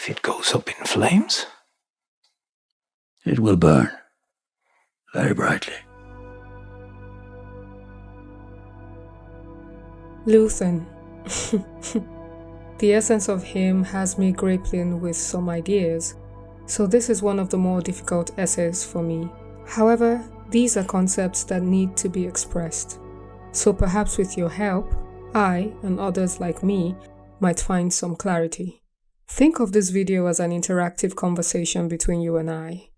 If it goes up in flames? It will burn very brightly. Luthen. The essence of him has me grappling with some ideas, so this is one of the more difficult essays for me. However, these are concepts that need to be expressed. So perhaps with your help, I, and others like me, might find some clarity. Think of this video as an interactive conversation between you and I.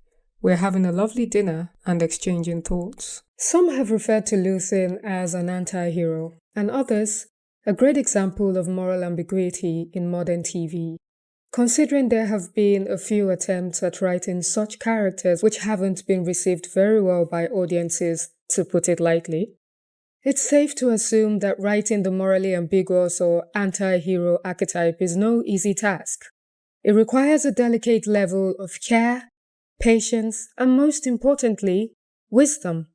We're having a lovely dinner and exchanging thoughts. Some have referred to Luthen as an anti-hero, and others, a great example of moral ambiguity in modern TV. Considering there have been a few attempts at writing such characters which haven't been received very well by audiences, to put it lightly, it's safe to assume that writing the morally ambiguous or anti-hero archetype is no easy task. It requires a delicate level of care, patience, and most importantly, wisdom.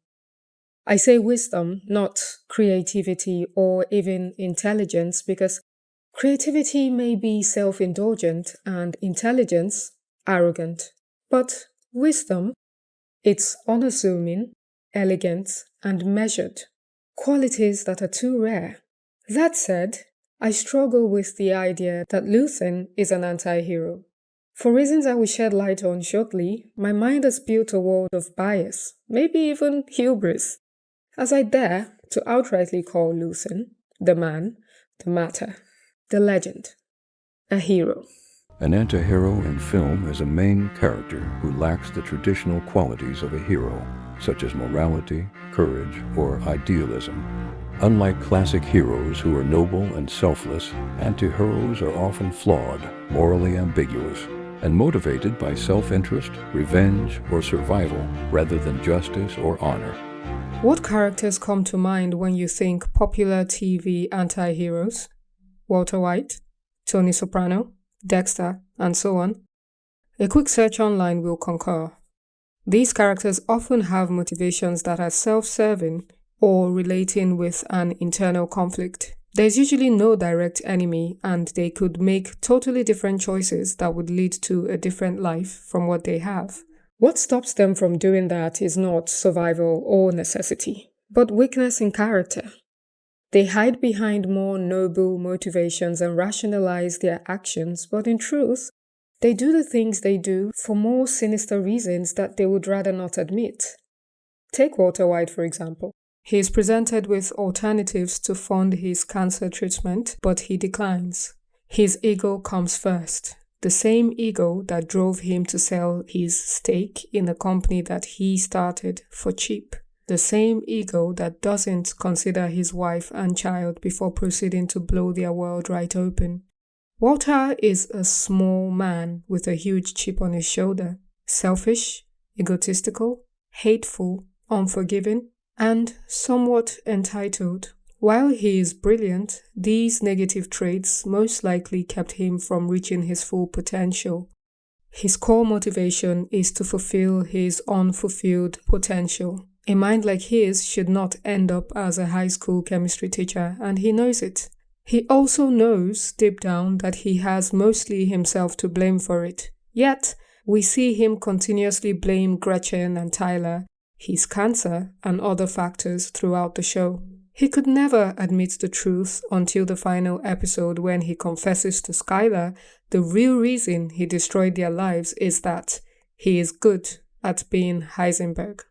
I say wisdom, not creativity or even intelligence, because creativity may be self-indulgent and intelligence arrogant. But wisdom, it's unassuming, elegant, and measured. Qualities that are too rare. That said, I struggle with the idea that Luthen is an anti-hero. For reasons I will shed light on shortly, my mind has built a world of bias, maybe even hubris, as I dare to outrightly call Luthen the man, the matter, the legend, a hero. An antihero in film is a main character who lacks the traditional qualities of a hero, such as morality, courage, or idealism. Unlike classic heroes who are noble and selfless, antiheroes are often flawed, morally ambiguous, and motivated by self-interest, revenge, or survival rather than justice or honor. What characters come to mind when you think popular TV anti-heroes? Walter White, Tony Soprano, Dexter, and so on. A quick search online will concur. These characters often have motivations that are self-serving or relating with an internal conflict. There's usually no direct enemy, and they could make totally different choices that would lead to a different life from what they have. What stops them from doing that is not survival or necessity, but weakness in character. They hide behind more noble motivations and rationalize their actions, but in truth, they do the things they do for more sinister reasons that they would rather not admit. Take Walter White, for example. He is presented with alternatives to fund his cancer treatment, but he declines. His ego comes first. The same ego that drove him to sell his stake in a company that he started for cheap. The same ego that doesn't consider his wife and child before proceeding to blow their world right open. Walter is a small man with a huge chip on his shoulder. Selfish, egotistical, hateful, unforgiving, and somewhat entitled. While he is brilliant, these negative traits most likely kept him from reaching his full potential. His core motivation is to fulfill his unfulfilled potential. A mind like his should not end up as a high school chemistry teacher, and he knows it. He also knows deep down that he has mostly himself to blame for it. Yet, we see him continuously blame Gretchen and Tyler, his cancer, and other factors throughout the show. He could never admit the truth until the final episode when he confesses to Skylar the real reason he destroyed their lives is that he is good at being Heisenberg.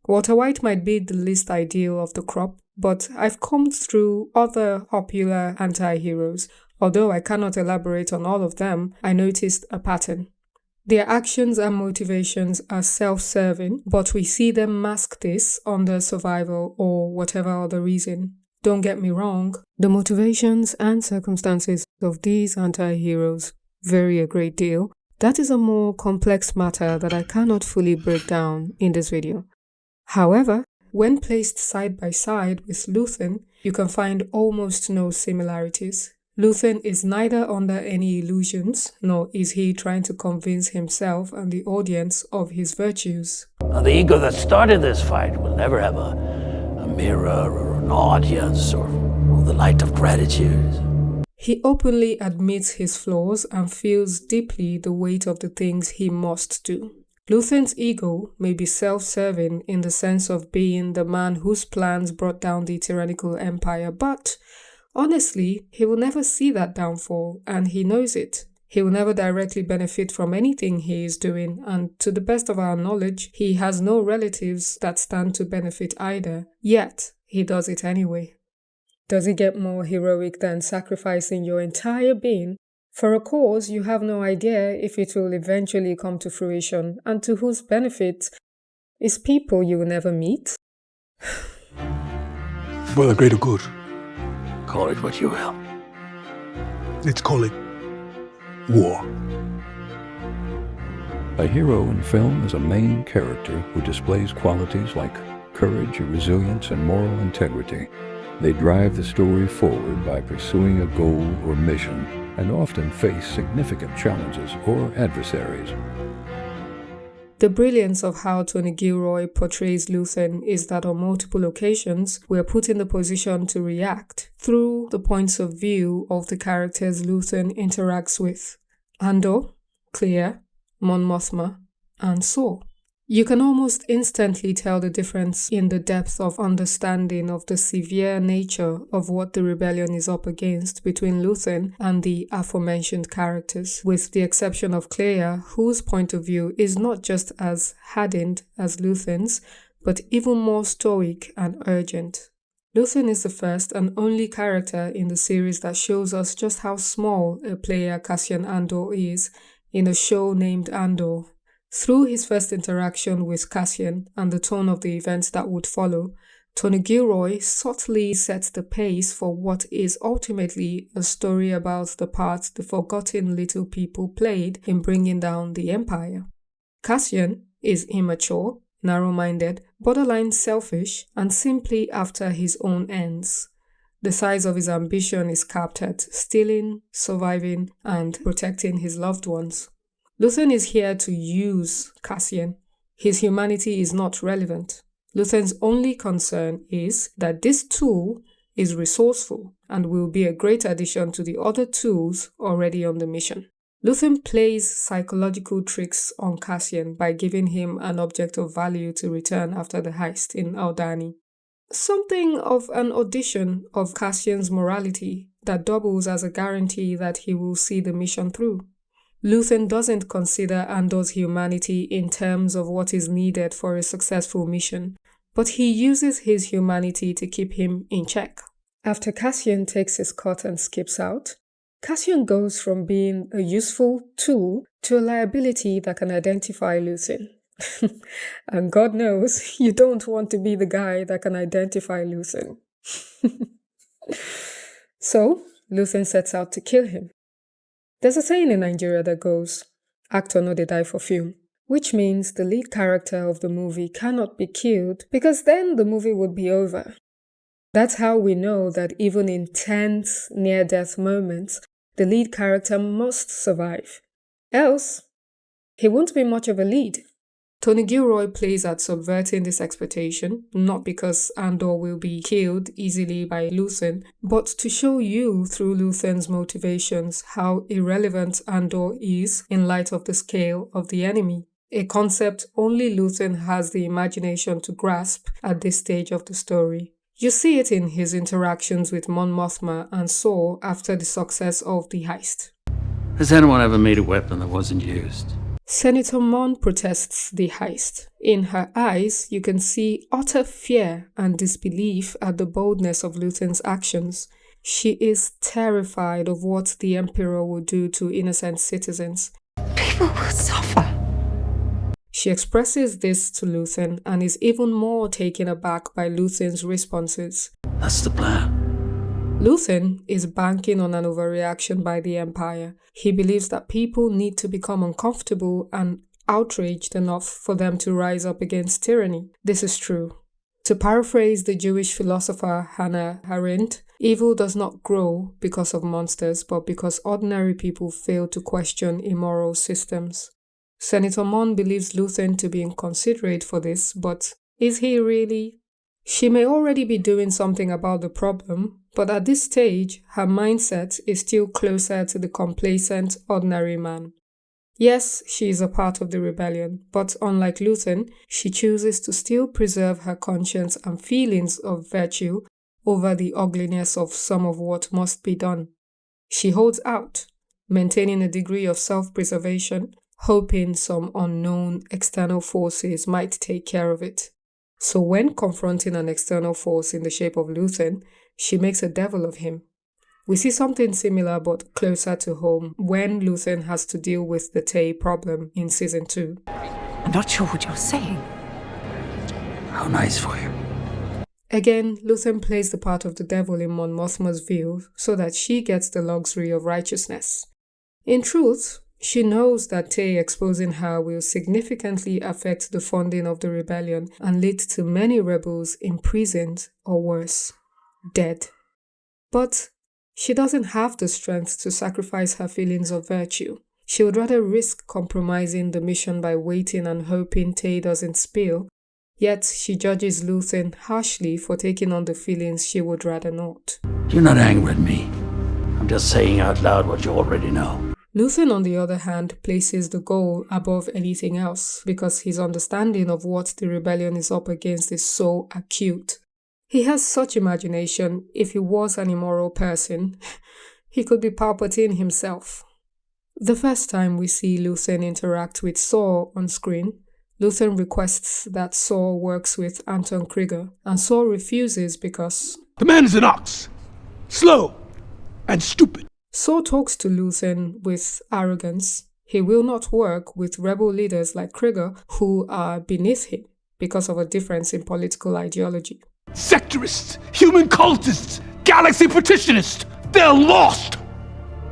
Walter White might be the least ideal of the crop, but I've combed through other popular anti-heroes. Although I cannot elaborate on all of them, I noticed a pattern. Their actions and motivations are self-serving, but we see them mask this under survival or whatever other reason. Don't get me wrong, the motivations and circumstances of these anti-heroes vary a great deal. That is a more complex matter that I cannot fully break down in this video. However, when placed side by side with Luthen, you can find almost no similarities. Luthen is neither under any illusions, nor is he trying to convince himself and the audience of his virtues. Now, the ego that started this fight will never have a mirror or an audience or the light of gratitude. He openly admits his flaws and feels deeply the weight of the things he must do. Luthen's ego may be self-serving in the sense of being the man whose plans brought down the tyrannical empire, but honestly, he will never see that downfall, and he knows it. He will never directly benefit from anything he is doing, and to the best of our knowledge, he has no relatives that stand to benefit either, yet he does it anyway. Does it get more heroic than sacrificing your entire being for a cause you have no idea if it will eventually come to fruition, and to whose benefit is people you will never meet? For the greater good. Call it what you will. Let's call it war. A hero in film is a main character who displays qualities like courage, resilience, and moral integrity. They drive the story forward by pursuing a goal or mission, and often face significant challenges or adversaries. The brilliance of how Tony Gilroy portrays Luthen is that on multiple occasions, we are put in the position to react through the points of view of the characters Luthen interacts with: Andor, Clea, Mon Mothma, and Saw. You can almost instantly tell the difference in the depth of understanding of the severe nature of what the rebellion is up against between Luthen and the aforementioned characters, with the exception of Clea, whose point of view is not just as hardened as Luthen's, but even more stoic and urgent. Luthen is the first and only character in the series that shows us just how small a player Cassian Andor is in a show named Andor. Through his first interaction with Cassian and the tone of the events that would follow, Tony Gilroy subtly sets the pace for what is ultimately a story about the part the forgotten little people played in bringing down the Empire. Cassian is immature, narrow-minded, borderline selfish, and simply after his own ends. The size of his ambition is capped at stealing, surviving, and protecting his loved ones. Luthen is here to use Cassian. His humanity is not relevant. Luthen's only concern is that this tool is resourceful and will be a great addition to the other tools already on the mission. Luthen plays psychological tricks on Cassian by giving him an object of value to return after the heist in Aldhani. Something of an audition of Cassian's morality that doubles as a guarantee that he will see the mission through. Luthen doesn't consider Andor's humanity in terms of what is needed for a successful mission, but he uses his humanity to keep him in check. After Cassian takes his cut and skips out, Cassian goes from being a useful tool to a liability that can identify Luthen. And God knows, you don't want to be the guy that can identify Luthen. So, Luthen sets out to kill him. There's a saying in Nigeria that goes, "Actor no dey die for film," which means the lead character of the movie cannot be killed because then the movie would be over. That's how we know that even in tense, near-death moments, the lead character must survive. Else, he won't be much of a lead. Tony Gilroy plays at subverting this expectation, not because Andor will be killed easily by Luthen, but to show you through Luthen's motivations how irrelevant Andor is in light of the scale of the enemy, a concept only Luthen has the imagination to grasp at this stage of the story. You see it in his interactions with Mon Mothma and Saw after the success of the heist. Has anyone ever made a weapon that wasn't used? Senator Mon protests the heist. In her eyes, you can see utter fear and disbelief at the boldness of Luthen's actions. She is terrified of what the Emperor will do to innocent citizens. People will suffer. She expresses this to Luthen and is even more taken aback by Luthen's responses. That's the plan. Luthen is banking on an overreaction by the Empire. He believes that people need to become uncomfortable and outraged enough for them to rise up against tyranny. This is true. To paraphrase the Jewish philosopher Hannah Arendt, evil does not grow because of monsters, but because ordinary people fail to question immoral systems. Senator Mon believes Luthen to be inconsiderate for this, but is he really? She may already be doing something about the problem, But at this stage, her mindset is still closer to the complacent, ordinary man. Yes, she is a part of the rebellion, but unlike Luthen, she chooses to still preserve her conscience and feelings of virtue over the ugliness of some of what must be done. She holds out, maintaining a degree of self-preservation, hoping some unknown external forces might take care of it. So when confronting an external force in the shape of Luthen, she makes a devil of him. We see something similar but closer to home when Luthen has to deal with the Tay problem in Season 2. I'm not sure what you're saying. How nice for you. Again, Luthen plays the part of the devil in Mon Mothma's view so that she gets the luxury of righteousness. In truth, she knows that Tay exposing her will significantly affect the funding of the rebellion and lead to many rebels imprisoned or worse, dead. But she doesn't have the strength to sacrifice her feelings of virtue. She would rather risk compromising the mission by waiting and hoping Tay doesn't spill, yet she judges Luthen harshly for taking on the feelings she would rather not. You're not angry at me. I'm just saying out loud what you already know. Luthen, on the other hand, places the goal above anything else because his understanding of what the rebellion is up against is so acute. He has such imagination. If he was an immoral person, he could be Palpatine himself. The first time we see Luthen interact with Saw on screen, Luthen requests that Saw works with Anton Krieger, and Saw refuses because The man is an ox. Slow and stupid. Saw talks to Luthen with arrogance. He will not work with rebel leaders like Krieger who are beneath him because of a difference in political ideology. Sectorists, human cultists, galaxy partitionists. They're lost.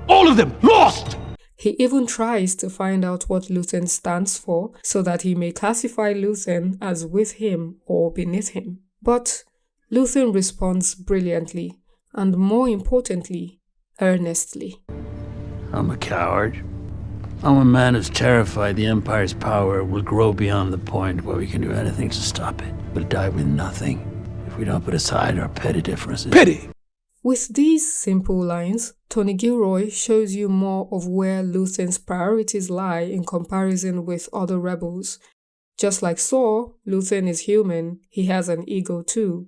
All of them lost. He even tries to find out what Luthen stands for so that he may classify Luthen as with him or beneath him. But Luthen responds brilliantly and, more importantly, earnestly. I'm a coward. I'm a man who's terrified the Empire's power will grow beyond the point where we can do anything to stop it. We'll die with nothing if we don't put aside our petty differences. Petty. With these simple lines, Tony Gilroy shows you more of where Luthen's priorities lie in comparison with other rebels. Just like Saw, Luthen is human. He has an ego too.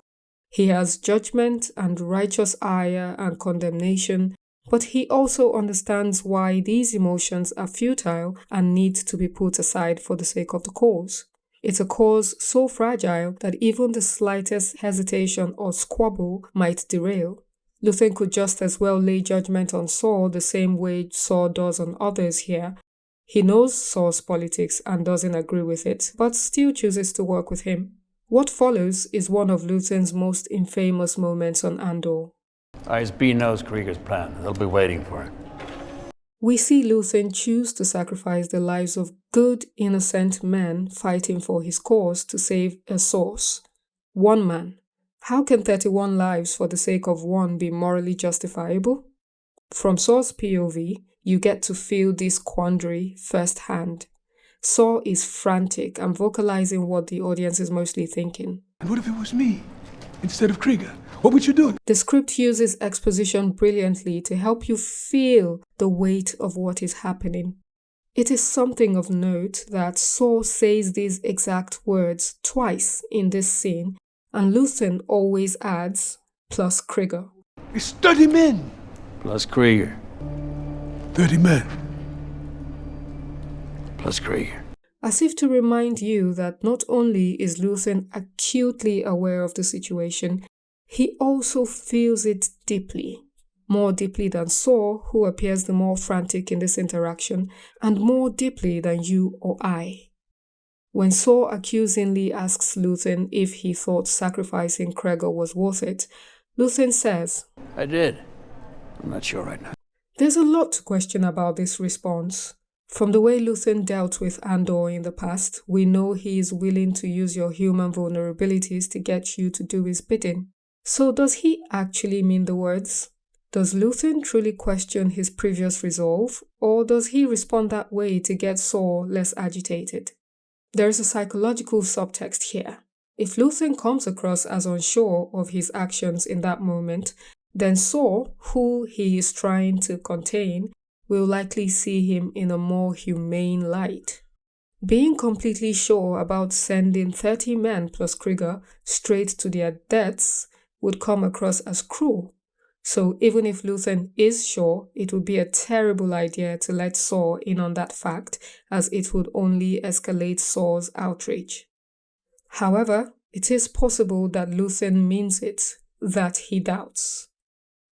He has judgment and righteous ire and condemnation, but he also understands why these emotions are futile and need to be put aside for the sake of the cause. It's a cause so fragile that even the slightest hesitation or squabble might derail. Luthen could just as well lay judgment on Saw the same way Saw does on others here. He knows Saw's politics and doesn't agree with it, but still chooses to work with him. What follows is one of Luthen's most infamous moments on Andor. ISB knows Krieger's plan. They'll be waiting for it. We see Luthen choose to sacrifice the lives of good, innocent men fighting for his cause to save a source. One man. How can 31 lives for the sake of one be morally justifiable? From Saw's POV, you get to feel this quandary firsthand. Saw is frantic and vocalizing what the audience is mostly thinking. And what if it was me instead of Krieger? What would you do? The script uses exposition brilliantly to help you feel the weight of what is happening. It is something of note that Saw says these exact words twice in this scene, and Luthen always adds, plus Krieger. It's 30 men. Plus Krieger. 30 men. Plus Krieger. As if to remind you that not only is Luthen acutely aware of the situation, he also feels it deeply. More deeply than Saw, who appears the more frantic in this interaction, and more deeply than you or I. When Saw accusingly asks Luthen if he thought sacrificing Krieger was worth it, Luthen says, I did. I'm not sure right now. There's a lot to question about this response. From the way Luthen dealt with Andor in the past, we know he is willing to use your human vulnerabilities to get you to do his bidding. So does he actually mean the words? Does Luthen truly question his previous resolve, or does he respond that way to get Saw less agitated? There is a psychological subtext here. If Luthen comes across as unsure of his actions in that moment, then Saw, who he is trying to contain, will likely see him in a more humane light. Being completely sure about sending 30 men plus Krieger straight to their deaths would come across as cruel. So even if Luthen is sure, it would be a terrible idea to let Saw in on that fact, as it would only escalate Saw's outrage. However, it is possible that Luthen means it, that he doubts.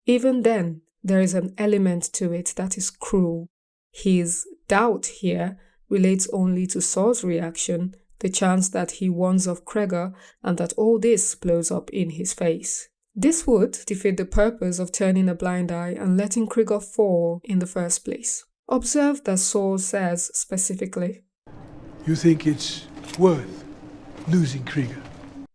Even then, there is an element to it that is cruel. His doubt here relates only to Saw's reaction, the chance that he warns of Kreger, and that all this blows up in his face. This would defeat the purpose of turning a blind eye and letting Krieger fall in the first place. Observe that Saw says specifically, You think it's worth losing Krieger?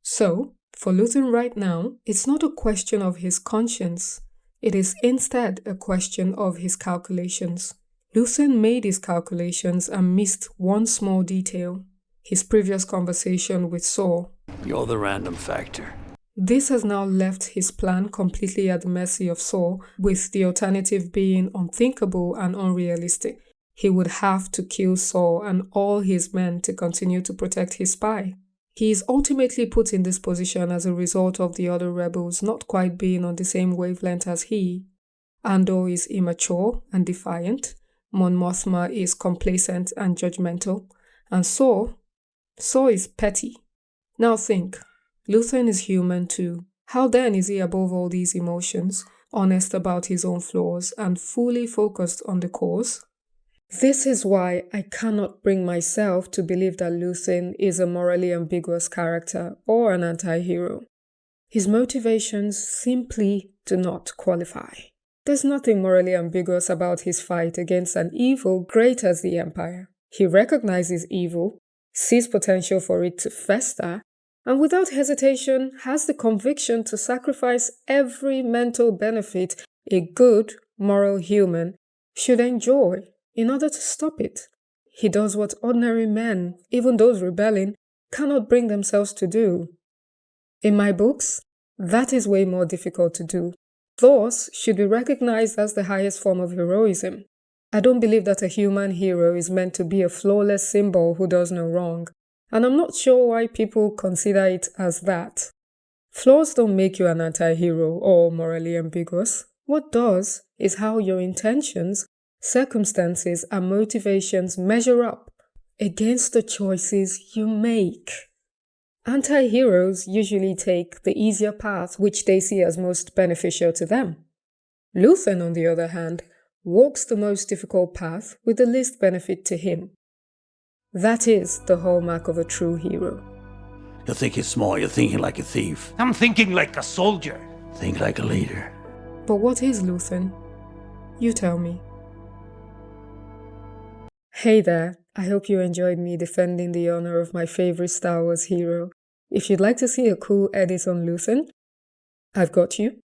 So, for Luthen right now, it's not a question of his conscience. It is instead a question of his calculations. Luthen made his calculations and missed one small detail: his previous conversation with Saw. You're the random factor. This has now left his plan completely at the mercy of Saw, with the alternative being unthinkable and unrealistic. He would have to kill Saw and all his men to continue to protect his spy. He is ultimately put in this position as a result of the other rebels not quite being on the same wavelength as he. Andor is immature and defiant, Mon Mothma is complacent and judgmental, and Saw is petty. Now think, Luthen is human too. How then is he above all these emotions, honest about his own flaws, and fully focused on the cause? This is why I cannot bring myself to believe that Luthen is a morally ambiguous character or an anti-hero. His motivations simply do not qualify. There's nothing morally ambiguous about his fight against an evil great as the Empire. He recognizes evil, sees potential for it to fester, and without hesitation has the conviction to sacrifice every mental benefit a good, moral human should enjoy in order to stop it. He does what ordinary men, even those rebelling, cannot bring themselves to do. In my books, that is way more difficult to do. Thus should be recognized as the highest form of heroism. I don't believe that a human hero is meant to be a flawless symbol who does no wrong, and I'm not sure why people consider it as that. Flaws don't make you an anti-hero or morally ambiguous. What does is how your intentions, circumstances, and motivations measure up against the choices you make. Anti-heroes usually take the easier path which they see as most beneficial to them. Luthen, on the other hand, walks the most difficult path with the least benefit to him. That is the hallmark of a true hero. You're thinking small, you're thinking like a thief. I'm thinking like a soldier. Think like a leader. But what is Luthen? You tell me. Hey there, I hope you enjoyed me defending the honor of my favorite Star Wars hero. If you'd like to see a cool edit on Luthen, I've got you.